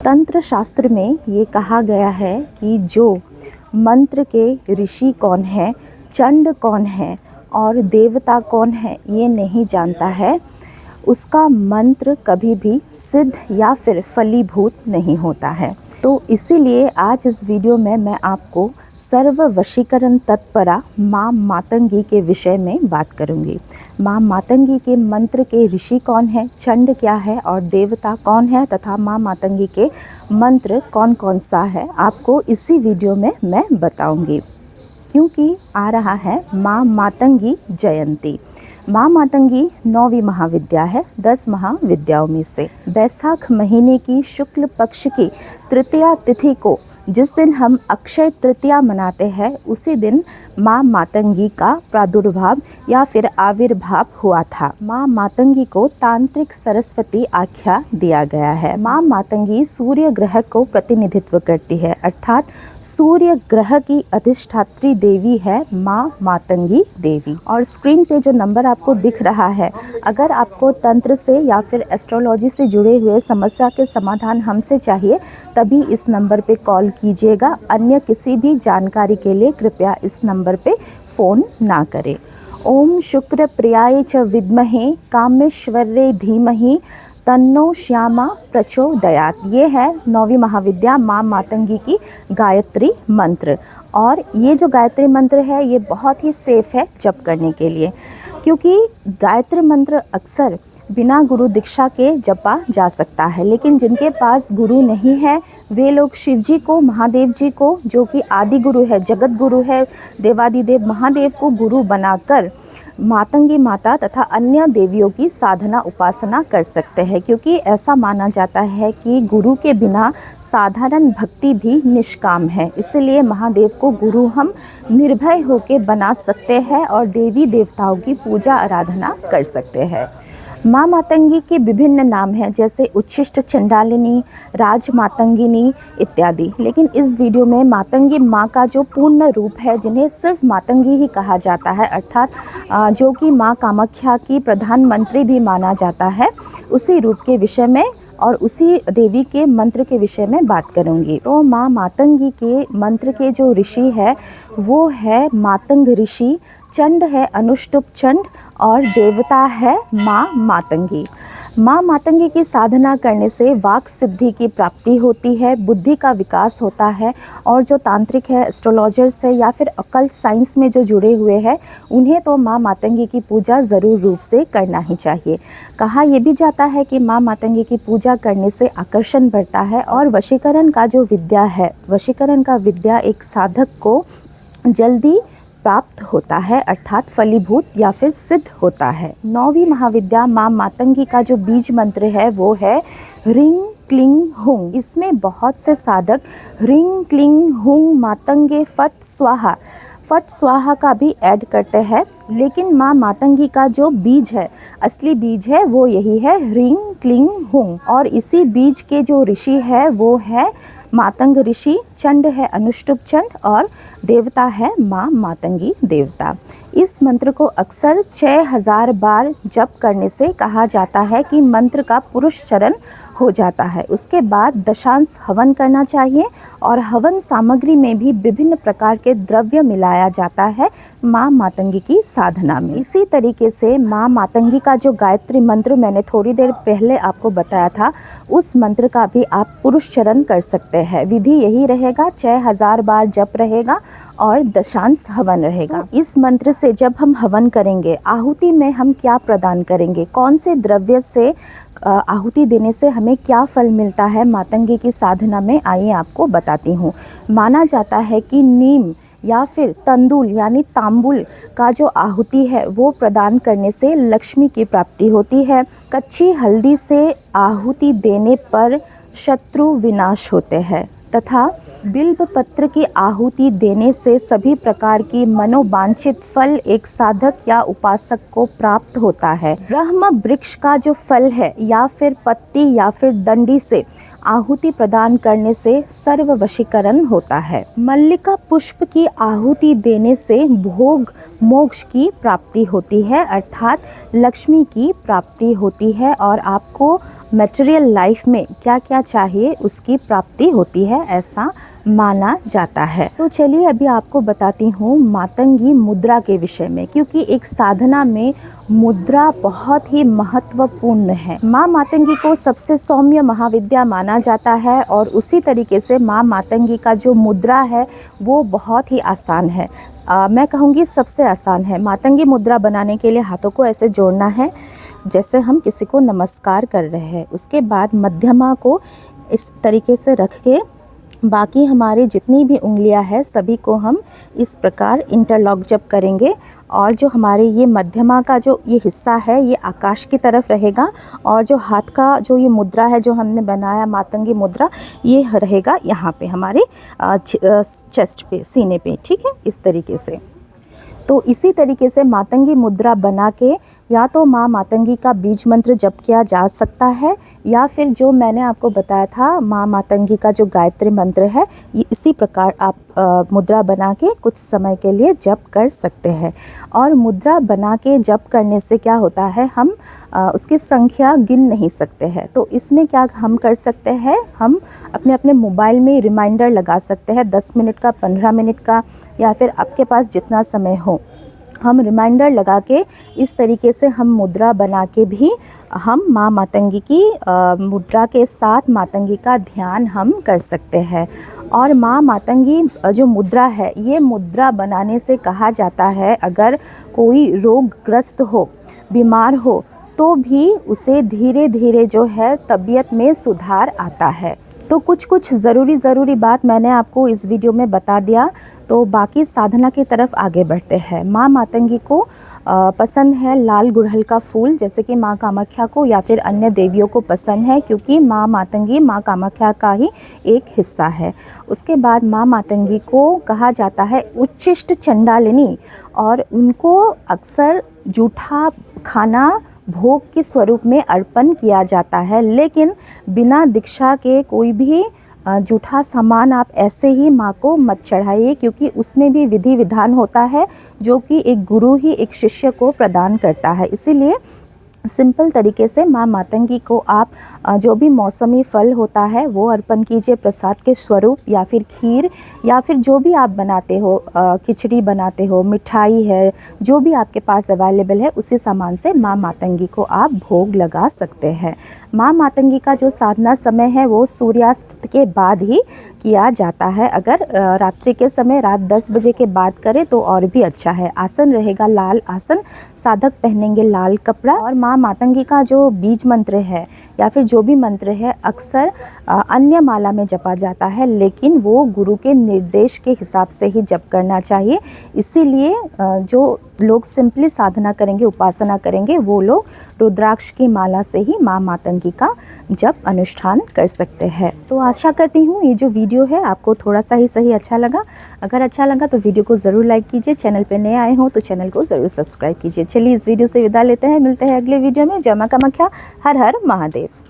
तंत्र शास्त्र में ये कहा गया है कि जो मंत्र के ऋषि कौन है, चंड कौन है और देवता कौन है ये नहीं जानता है, उसका मंत्र कभी भी सिद्ध या फिर फलीभूत नहीं होता है। तो इसीलिए आज इस वीडियो में मैं आपको सर्व वशीकरण तत्परा माँ मातंगी के विषय में बात करूंगी। माँ मातंगी के मंत्र के ऋषि कौन है, चंड क्या है और देवता कौन है तथा माँ मातंगी के मंत्र कौन कौन सा है, आपको इसी वीडियो में मैं बताऊंगी। क्योंकि आ रहा है माँ मातंगी जयंती। माँ मातंगी 9वीं महाविद्या है 10 महाविद्याओं में से। बैसाख महीने की शुक्ल पक्ष की तृतीया तिथि को जिस दिन हम अक्षय तृतीया मनाते हैं, उसी दिन माँ मातंगी का प्रादुर्भाव या फिर आविर्भाव हुआ था। माँ मातंगी को तांत्रिक सरस्वती आख्या दिया गया है। माँ मातंगी सूर्य ग्रह को प्रतिनिधित्व करती है, अर्थात सूर्य ग्रह की अधिष्ठात्री देवी है माँ मातंगी देवी। और स्क्रीन पे जो नंबर आपको दिख रहा है, अगर आपको तंत्र से या फिर एस्ट्रोलॉजी से जुड़े हुए समस्या के समाधान हमसे चाहिए तभी इस नंबर पे कॉल कीजिएगा। अन्य किसी भी जानकारी के लिए कृपया इस नंबर पे फ़ोन ना करें। ओम शुक्र प्रियाय च विद्महे कामेश्वर्ये धीमहि तन्नो श्यामा प्रचोदयात्। ये है 9वीं महाविद्या माँ मातंगी की गायत्री मंत्र। और ये जो गायत्री मंत्र है ये बहुत ही सेफ़ है जप करने के लिए, क्योंकि गायत्री मंत्र अक्सर बिना गुरु दीक्षा के जपा जा सकता है। लेकिन जिनके पास गुरु नहीं है वे लोग शिव जी को, महादेव जी को, जो कि आदि गुरु है, जगत गुरु है, देवादिदेव महादेव को गुरु बनाकर मातंगी माता तथा अन्य देवियों की साधना उपासना कर सकते हैं। क्योंकि ऐसा माना जाता है कि गुरु के बिना साधारण भक्ति भी निष्काम है। इसलिए महादेव को गुरु हम निर्भय होकर बना सकते हैं और देवी देवताओं की पूजा आराधना कर सकते हैं। माँ मातंगी के विभिन्न नाम हैं, जैसे उच्छिष्ट चंडालिनी, राज मातंगिनी इत्यादि। लेकिन इस वीडियो में मातंगी माँ का जो पूर्ण रूप है, जिन्हें सिर्फ मातंगी ही कहा जाता है, अर्थात जो कि माँ कामाख्या की प्रधानमंत्री भी माना जाता है, उसी रूप के विषय में और उसी देवी के मंत्र के विषय में बात करूँगी। तो माँ मातंगी के मंत्र के जो ऋषि है वो है मातंग ऋषि, चंड है अनुष्टुप चंड और देवता है माँ मातंगी। माँ मातंगी की साधना करने से वाक सिद्धि की प्राप्ति होती है, बुद्धि का विकास होता है। और जो तांत्रिक है, एस्ट्रोलॉजर्स है या फिर अकल्ट साइंस में जो जुड़े हुए हैं, उन्हें तो माँ मातंगी की पूजा ज़रूर रूप से करना ही चाहिए। कहा यह भी जाता है कि माँ मातंगी की पूजा करने से आकर्षण बढ़ता है और वशीकरण का जो विद्या है, वशीकरण का विद्या एक साधक को जल्दी प्राप्त होता है, अर्थात फलीभूत या फिर सिद्ध होता है। 9वीं महाविद्या माँ मातंगी का जो बीज मंत्र है वो है ह्रीं क्लीं हुं। इसमें बहुत से साधक ह्रीं क्लीं हुं मातंगे फट स्वाहा का भी ऐड करते हैं। लेकिन माँ मातंगी का जो बीज है, असली बीज है, वो यही है ह्रीं क्लीं हुं। और इसी बीज के जो ऋषि है वो है मातंग ऋषि, चंड है अनुष्टुप चंड और देवता है माँ मातंगी देवता। इस मंत्र को अक्सर 6000 बार जप करने से कहा जाता है कि मंत्र का पुरुष चरण हो जाता है। उसके बाद दशांश हवन करना चाहिए और हवन सामग्री में भी विभिन्न प्रकार के द्रव्य मिलाया जाता है माँ मातंगी की साधना में। इसी तरीके से माँ मातंगी का जो गायत्री मंत्र मैंने थोड़ी देर पहले आपको बताया था, उस मंत्र का भी आप पुरुष चरण कर सकते हैं। विधि यही रहेगा, 6000 बार जप रहेगा और दशांश हवन रहेगा। इस मंत्र से जब हम हवन करेंगे, आहुति में हम क्या प्रदान करेंगे, कौन से द्रव्य से आहुति देने से हमें क्या फल मिलता है मातंगी की साधना में, आइए आपको बताती हूँ। माना जाता है कि नीम या फिर तंदूल यानी तांबुल का जो आहुति है वो प्रदान करने से लक्ष्मी की प्राप्ति होती है। कच्ची हल्दी से आहुति देने पर शत्रु विनाश होते हैं तथा बिल्व पत्र की आहुति देने से सभी प्रकार की मनोवांछित फल एक साधक या उपासक को प्राप्त होता है। ब्रह्म वृक्ष का जो फल है या फिर पत्ती या फिर डंडी से आहुति प्रदान करने से सर्व वशीकरण होता है। मल्लिका पुष्प की आहुति देने से भोग मोक्ष की प्राप्ति होती है, अर्थात लक्ष्मी की प्राप्ति होती है और आपको मटेरियल लाइफ में क्या क्या चाहिए उसकी प्राप्ति होती है, ऐसा माना जाता है। तो चलिए अभी आपको बताती हूँ मातंगी मुद्रा के विषय में, क्योंकि एक साधना में मुद्रा बहुत ही महत्वपूर्ण है। माँ मातंगी को सबसे सौम्य महाविद्या माना जाता है और उसी तरीके से माँ मातंगी का जो मुद्रा है वो बहुत ही आसान है। मैं कहूँगी सबसे आसान है। मातंगी मुद्रा बनाने के लिए हाथों को ऐसे जोड़ना है जैसे हम किसी को नमस्कार कर रहे हैं। उसके बाद मध्यमा को इस तरीके से रख के बाकी हमारी जितनी भी उंगलियां हैं सभी को हम इस प्रकार इंटरलॉक जब करेंगे और जो हमारे ये मध्यमा का जो ये हिस्सा है ये आकाश की तरफ रहेगा और जो हाथ का जो ये मुद्रा है जो हमने बनाया मातंगी मुद्रा, ये रहेगा यहाँ पे हमारे चेस्ट पे, सीने पे, ठीक है, इस तरीके से। तो इसी तरीके से मातंगी मुद्रा बना के या तो माँ मातंगी का बीज मंत्र जप किया जा सकता है या फिर जो मैंने आपको बताया था माँ मातंगी का जो गायत्री मंत्र है, ये इसी प्रकार आप मुद्रा बना के कुछ समय के लिए जप कर सकते हैं। और मुद्रा बना के जप करने से क्या होता है, हम उसकी संख्या गिन नहीं सकते हैं। तो इसमें क्या हम कर सकते हैं, हम अपने अपने मोबाइल में रिमाइंडर लगा सकते हैं 10 मिनट का, 15 मिनट का, या फिर आपके पास जितना समय हो, हम रिमाइंडर लगा के इस तरीके से हम मुद्रा बना के भी हम माँ मातंगी की मुद्रा के साथ मातंगी का ध्यान हम कर सकते हैं। और माँ मातंगी जो मुद्रा है, ये मुद्रा बनाने से कहा जाता है अगर कोई रोगग्रस्त हो, बीमार हो, तो भी उसे धीरे धीरे जो है तबीयत में सुधार आता है। तो कुछ ज़रूरी बात मैंने आपको इस वीडियो में बता दिया। तो बाकी साधना की तरफ आगे बढ़ते हैं। माँ मातंगी को पसंद है लाल गुड़हल का फूल, जैसे कि माँ कामाख्या को या फिर अन्य देवियों को पसंद है, क्योंकि माँ मातंगी माँ कामाख्या का ही एक हिस्सा है। उसके बाद माँ मातंगी को कहा जाता है उच्चिष्ट चंडालिनी और उनको अक्सर जूठा खाना भोग के स्वरूप में अर्पण किया जाता है, लेकिन बिना दीक्षा के कोई भी जूठा सामान आप ऐसे ही माँ को मत चढ़ाइए, क्योंकि उसमें भी विधि विधान होता है जो कि एक गुरु ही एक शिष्य को प्रदान करता है। इसीलिए सिंपल तरीके से माँ मातंगी को आप जो भी मौसमी फल होता है वो अर्पण कीजिए प्रसाद के स्वरूप, या फिर खीर, या फिर जो भी आप बनाते हो, खिचड़ी बनाते हो, मिठाई है, जो भी आपके पास अवेलेबल है उसी सामान से माँ मातंगी को आप भोग लगा सकते हैं। माँ मातंगी का जो साधना समय है वो सूर्यास्त के बाद ही किया जाता है। अगर रात्रि के समय रात 10 बजे के बाद करें तो और भी अच्छा है। आसन रहेगा लाल आसन, साधक पहनेंगे लाल कपड़ा। और माँ मातंगी का जो बीज मंत्र है या फिर जो भी मंत्र है अक्सर अन्य माला में जपा जाता है, लेकिन वो गुरु के निर्देश के हिसाब से ही जप करना चाहिए। इसीलिए जो लोग सिंपली साधना करेंगे, उपासना करेंगे, वो लोग रुद्राक्ष की माला से ही माँ मातंगी का जप अनुष्ठान कर सकते हैं। तो आशा करती हूँ ये जो वीडियो है आपको थोड़ा सा ही सही अच्छा लगा। अगर अच्छा लगा तो वीडियो को ज़रूर लाइक कीजिए। चैनल पे नए आए हों तो चैनल को ज़रूर सब्सक्राइब कीजिए। चलिए इस वीडियो से विदा लेते हैं, मिलते हैं अगले वीडियो में। जय माँ कामाख्या, हर हर महादेव।